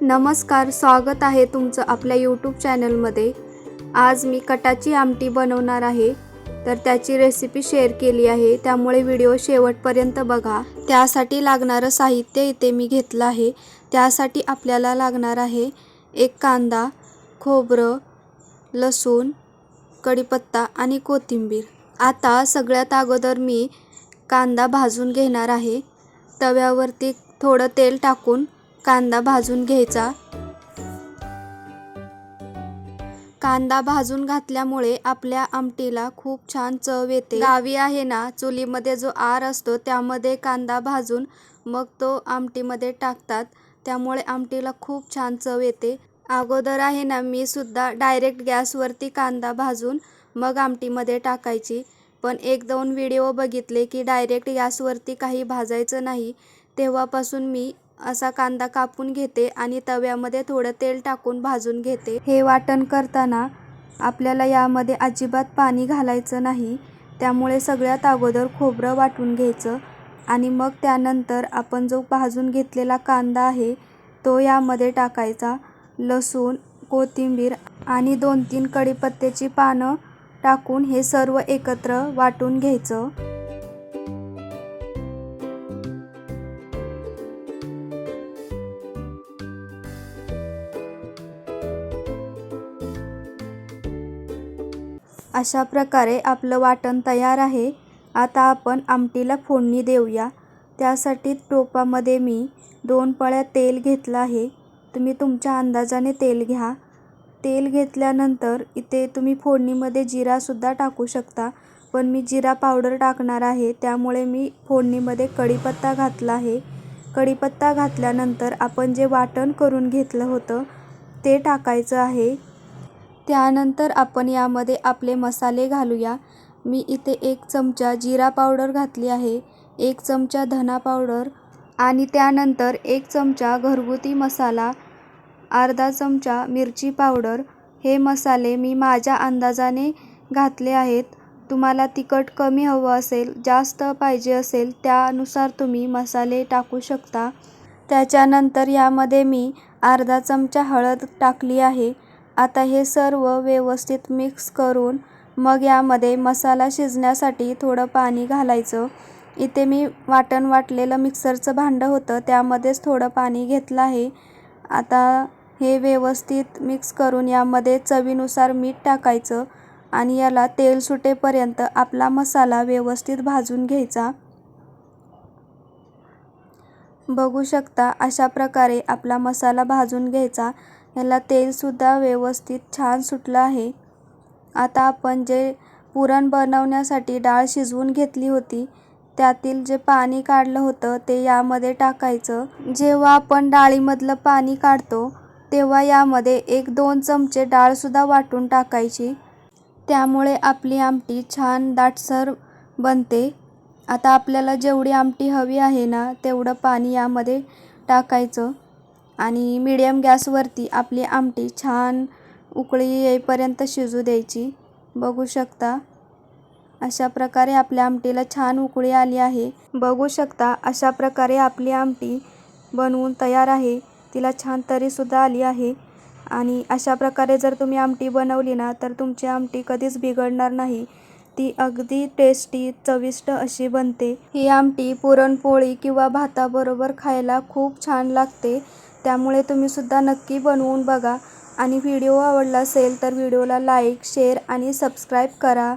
नमस्कार, स्वागत आहे तुमचं आपल्या यूट्यूब चॅनलमध्ये। आज मी कटाची आमटी बनवणार आहे, तर त्याची रेसिपी शेअर केली आहे, त्यामुळे व्हिडिओ शेवटपर्यंत बघा। त्यासाठी लागणारं साहित्य इथे मी घेतलं आहे। त्यासाठी आपल्याला लागणार आहे एक कांदा, खोबरं, लसूण, कढीपत्ता आणि कोथिंबीर। आता सगळ्यात अगोदर मी कांदा भाजून घेणार आहे। तव्यावरती थोडं तेल टाकून कांदा भाजून घ्यायचा। कांदा भाजून घातल्यामुळे आपल्या आमटीला खूप छान चव येते। गावी आहे ना, चुलीमध्ये जो आर असतो त्यामध्ये कांदा भाजून मग तो आमटीमध्ये टाकतात, त्यामुळे आमटीला खूप छान चव येते। अगोदर आहे ना, मी सुद्धा डायरेक्ट गॅसवरती कांदा भाजून मग आमटीमध्ये टाकायची, पण एक दोन व्हिडिओ बघितले की डायरेक्ट गॅसवरती काही भाजायचं नाही। तेव्हापासून मी असा कांदा कापून घेते आणि तव्यामध्ये थोडं तेल टाकून भाजून घेते। हे वाटण करताना आपल्याला यामध्ये अजिबात पाणी घालायचं नाही, त्यामुळे सगळ्यात अगोदर खोबरं वाटून घ्यायचं आणि मग त्यानंतर आपण जो भाजून घेतलेला कांदा आहे तो यामध्ये टाकायचा। लसूण, कोथिंबीर आणि 2-3 कढीपत्त्याची पानं टाकून हे सर्व एकत्र वाटून घ्यायचं। अशा प्रकारे आपलं वाटण तयार आहे। आता आपण आमटीला फोडणी देऊया। त्यासाठी टोपामध्ये मी 2 पळ्या तेल घेतलं आहे। तुम्ही तुमच्या अंदाजाने तेल घ्या। तेल घेतल्यानंतर इथे तुम्ही फोडणीमध्ये जिरासुद्धा टाकू शकता, पण मी जिरा पावडर टाकणार आहे, त्यामुळे मी फोडणीमध्ये कढीपत्ता घातला आहे। कढीपत्ता घातल्यानंतर आपण जे वाटण करून घेतलं होतं ते टाकायचं आहे। त्यानंतर आपण यामध्ये आपले मसाले घालूया। मी इथे 1 चमचा जिरा पावडर घातली आहे, 1 चमचा धना पावडर आणि त्यानंतर 1 चमचा घरगुती मसाला, अर्धा चमचा मिरची पावडर। हे मसाले मी माझ्या अंदाजाने घातले आहेत। तुम्हाला तिखट कमी हवं असेल, जास्त पाहिजे असेल, त्यानुसार तुम्ही मसाले टाकू शकता। त्याच्यानंतर यामध्ये मी अर्धा चमचा हळद टाकली आहे। आता हे सर्व व्यवस्थित मिक्स करून मग यामध्ये मसाला शिजण्यासाठी थोडं पाणी घालायचं। इथे मी वाटण वाटलेलं मिक्सरचं भांडं होतं, त्यामध्येच थोडं पाणी घेतलं आहे। आता हे व्यवस्थित मिक्स करून यामध्ये चवीनुसार मीठ टाकायचं आणि याला तेल सुटेपर्यंत आपला मसाला व्यवस्थित भाजून घ्यायचा। बघू शकता अशा प्रकारे आपला मसाला भाजून घ्यायचा। याला तेलसुद्धा व्यवस्थित छान सुटलं आहे। आता आपण जे पुरण बनवण्यासाठी डाळ शिजवून घेतली होती त्यातील जे पाणी काढलं होतं ते यामध्ये टाकायचं। जेव्हा आपण डाळीमधलं पाणी काढतो तेव्हा यामध्ये 1-2 चमचे डाळसुद्धा वाटून टाकायची, त्यामुळे आपली आमटी छान दाटसर बनते। आता आपल्याला जेवढी आमटी हवी आहे ना तेवढं पाणी यामध्ये टाकायचं आणि मीडियम गॅसवरती आपली आमटी छान उकळी येईपर्यंत शिजू द्यायची। बघू शकता अशा प्रकारे आपल्या आमटीला छान उकळी आली आहे। बघू शकता अशा प्रकारे आपली आमटी बनवून तयार आहे। तिला छान तरीसुद्धा आली आहे आणि अशा प्रकारे जर तुम्ही आमटी बनवली ना तर तुमची आमटी कधीच बिघडणार नाही। ती अगदी टेस्टी, चविष्ट अशी बनते। ही आमटी पुरणपोळी किंवा भाताबरोबर खायला खूप छान लागते, त्यामुळे तुम्ही सुद्धा नक्की बनवून बघा आणि व्हिडिओ आवडला असेल तर व्हिडिओला लाईक, शेअर आणि सबस्क्राईब करा।